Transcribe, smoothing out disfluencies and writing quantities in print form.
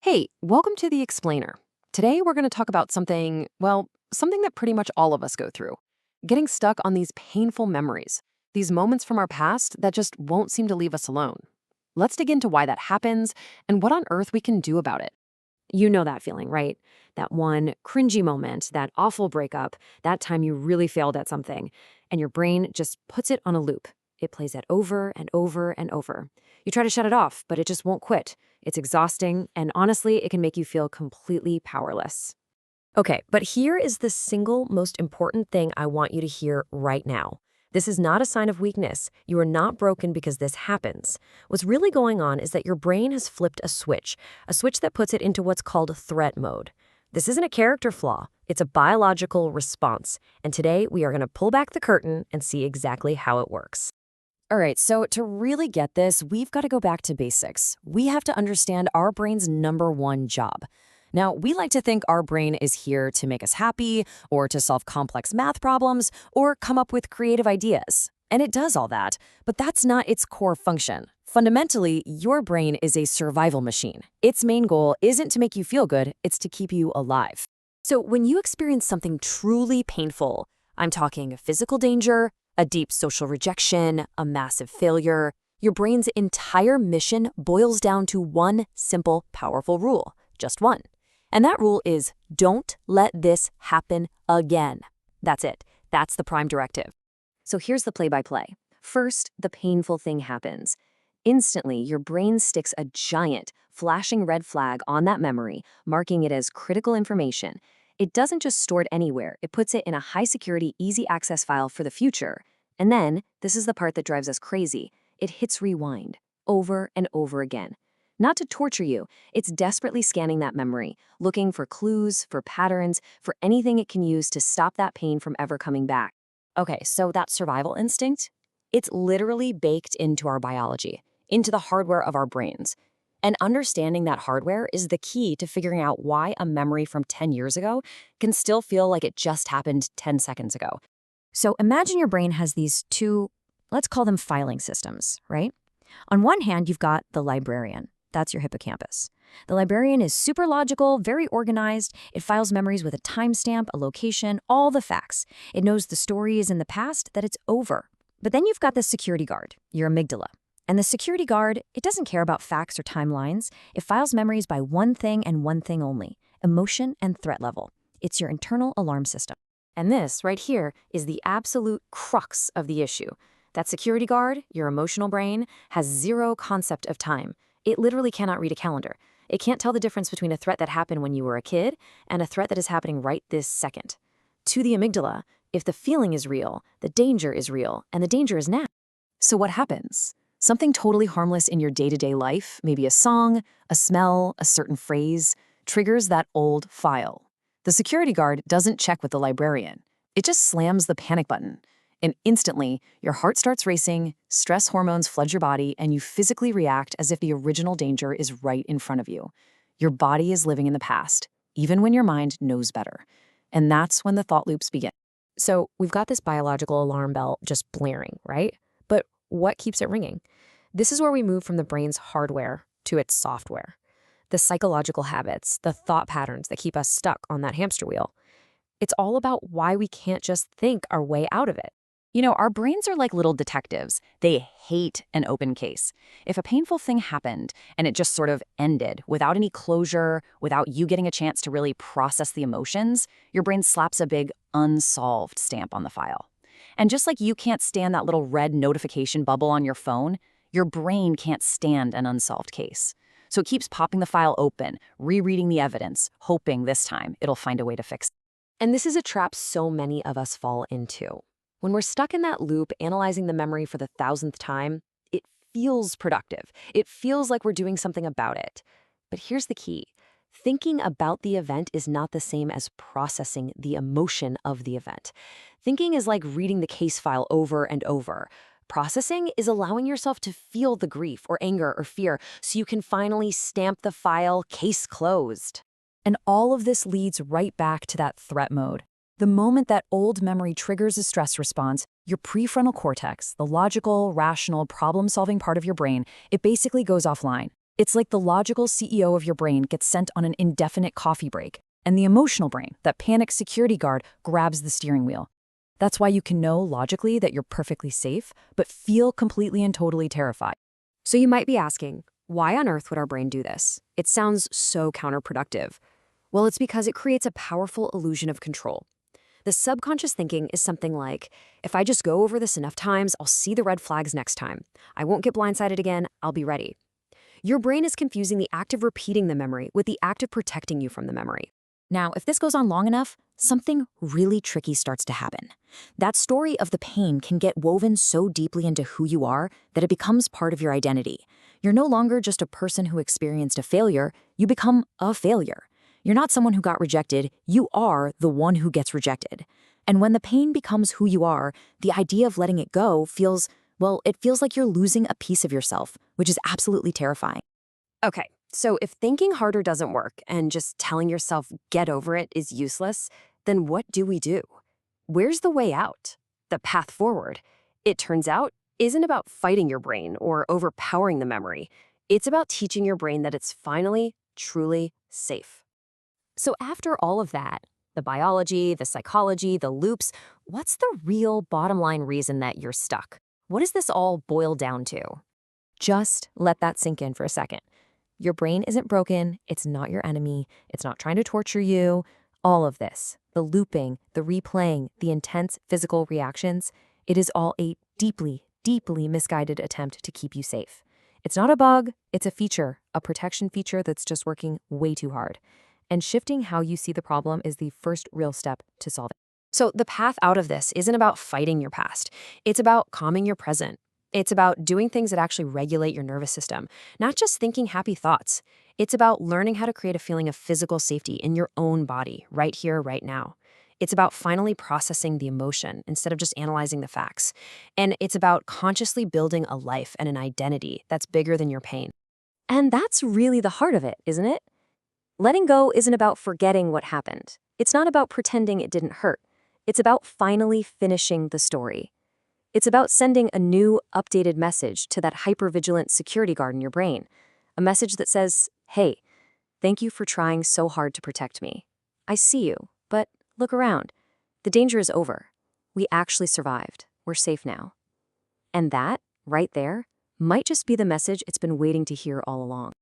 Hey, welcome to The Explainer. Today we're going to talk about something that pretty much all of us go through. Getting stuck on these painful memories, these moments from our past that just won't seem to leave us alone. Let's dig into why that happens and what on earth we can do about it. You know that feeling, right? That one cringy moment, that awful breakup, that time you really failed at something, and your brain just puts it on a loop. It plays it over and over and over. You try to shut it off, but it just won't quit. It's exhausting, and honestly, it can make you feel completely powerless. Okay, but here is the single most important thing I want you to hear right now. This is not a sign of weakness. You are not broken because this happens. What's really going on is that your brain has flipped a switch that puts it into what's called threat mode. This isn't a character flaw, it's a biological response. And today we are going to pull back the curtain and see exactly how it works. All right, so to really get this, we've got to go back to basics. We have to understand our brain's number one job. Now, we like to think our brain is here to make us happy, or to solve complex math problems, or come up with creative ideas. And it does all that, but that's not its core function. Fundamentally, your brain is a survival machine. Its main goal isn't to make you feel good, it's to keep you alive. So when you experience something truly painful, I'm talking physical danger, a deep social rejection, a massive failure, your brain's entire mission boils down to one simple, powerful rule. Just one. And that rule is don't let this happen again. That's it. That's the prime directive. So here's the play-by-play. First, the painful thing happens. Instantly, your brain sticks a giant, flashing red flag on that memory, marking it as critical information. It doesn't just store it anywhere. It puts it in a high-security, easy-access file for the future. And then, this is the part that drives us crazy, it hits rewind, over and over again. Not to torture you, it's desperately scanning that memory, looking for clues, for patterns, for anything it can use to stop that pain from ever coming back. Okay, so that survival instinct, it's literally baked into our biology, into the hardware of our brains. And understanding that hardware is the key to figuring out why a memory from 10 years ago can still feel like it just happened 10 seconds ago. So imagine your brain has these two, let's call them filing systems, right? On one hand, you've got the librarian. That's your hippocampus. The librarian is super logical, very organized. It files memories with a timestamp, a location, all the facts. It knows the story is in the past, that it's over. But then you've got the security guard, your amygdala. And the security guard, it doesn't care about facts or timelines. It files memories by one thing and one thing only, emotion and threat level. It's your internal alarm system. And this, right here, is the absolute crux of the issue. That security guard, your emotional brain, has zero concept of time. It literally cannot read a calendar. It can't tell the difference between a threat that happened when you were a kid and a threat that is happening right this second. To the amygdala, if the feeling is real, the danger is real, and the danger is now. So what happens? Something totally harmless in your day-to-day life, maybe a song, a smell, a certain phrase, triggers that old file. The security guard doesn't check with the librarian. It just slams the panic button. And instantly, your heart starts racing, stress hormones flood your body, and you physically react as if the original danger is right in front of you. Your body is living in the past, even when your mind knows better. And that's when the thought loops begin. So we've got this biological alarm bell just blaring, right? But what keeps it ringing? This is where we move from the brain's hardware to its software. The psychological habits, the thought patterns that keep us stuck on that hamster wheel. It's all about why we can't just think our way out of it. You know, our brains are like little detectives. They hate an open case. If a painful thing happened and it just sort of ended without any closure, without you getting a chance to really process the emotions, your brain slaps a big unsolved stamp on the file. And just like you can't stand that little red notification bubble on your phone, your brain can't stand an unsolved case. So it keeps popping the file open, rereading the evidence, hoping this time it'll find a way to fix it. And this is a trap so many of us fall into. When we're stuck in that loop, analyzing the memory for the 1000th time, it feels productive. It feels like we're doing something about it. But here's the key. Thinking about the event is not the same as processing the emotion of the event. Thinking is like reading the case file over and over. Processing is allowing yourself to feel the grief or anger or fear so you can finally stamp the file case closed. And all of this leads right back to that threat mode. The moment that old memory triggers a stress response, your prefrontal cortex, the logical, rational, problem-solving part of your brain, it basically goes offline. It's like the logical CEO of your brain gets sent on an indefinite coffee break, and the emotional brain, that panicked security guard, grabs the steering wheel. That's why you can know logically that you're perfectly safe, but feel completely and totally terrified. So you might be asking, why on earth would our brain do this? It sounds so counterproductive. Well, it's because it creates a powerful illusion of control. The subconscious thinking is something like, if I just go over this enough times, I'll see the red flags next time. I won't get blindsided again, I'll be ready. Your brain is confusing the act of repeating the memory with the act of protecting you from the memory. Now, if this goes on long enough, something really tricky starts to happen. That story of the pain can get woven so deeply into who you are that it becomes part of your identity. You're no longer just a person who experienced a failure, you become a failure. You're not someone who got rejected, you are the one who gets rejected. And when the pain becomes who you are, the idea of letting it go feels, well, it feels like you're losing a piece of yourself, which is absolutely terrifying. Okay, so if thinking harder doesn't work and just telling yourself get over it is useless, then what do we do? Where's the way out? The path forward? It turns out, isn't about fighting your brain or overpowering the memory. It's about teaching your brain that it's finally, truly safe. So after all of that, the biology, the psychology, the loops, what's the real bottom line reason that you're stuck? What does this all boil down to? Just let that sink in for a second. Your brain isn't broken, it's not your enemy, it's not trying to torture you. All of this, the looping, the replaying, the intense physical reactions, it is all a deeply, deeply misguided attempt to keep you safe. It's not a bug, it's a feature, a protection feature that's just working way too hard. And shifting how you see the problem is the first real step to solve it. So the path out of this isn't about fighting your past. It's about calming your present. It's about doing things that actually regulate your nervous system, not just thinking happy thoughts. It's about learning how to create a feeling of physical safety in your own body, right here, right now. It's about finally processing the emotion instead of just analyzing the facts. And it's about consciously building a life and an identity that's bigger than your pain. And that's really the heart of it, isn't it? Letting go isn't about forgetting what happened. It's not about pretending it didn't hurt. It's about finally finishing the story. It's about sending a new, updated message to that hypervigilant security guard in your brain. A message that says, hey, thank you for trying so hard to protect me. I see you, but look around. The danger is over. We actually survived. We're safe now. And that, right there, might just be the message it's been waiting to hear all along.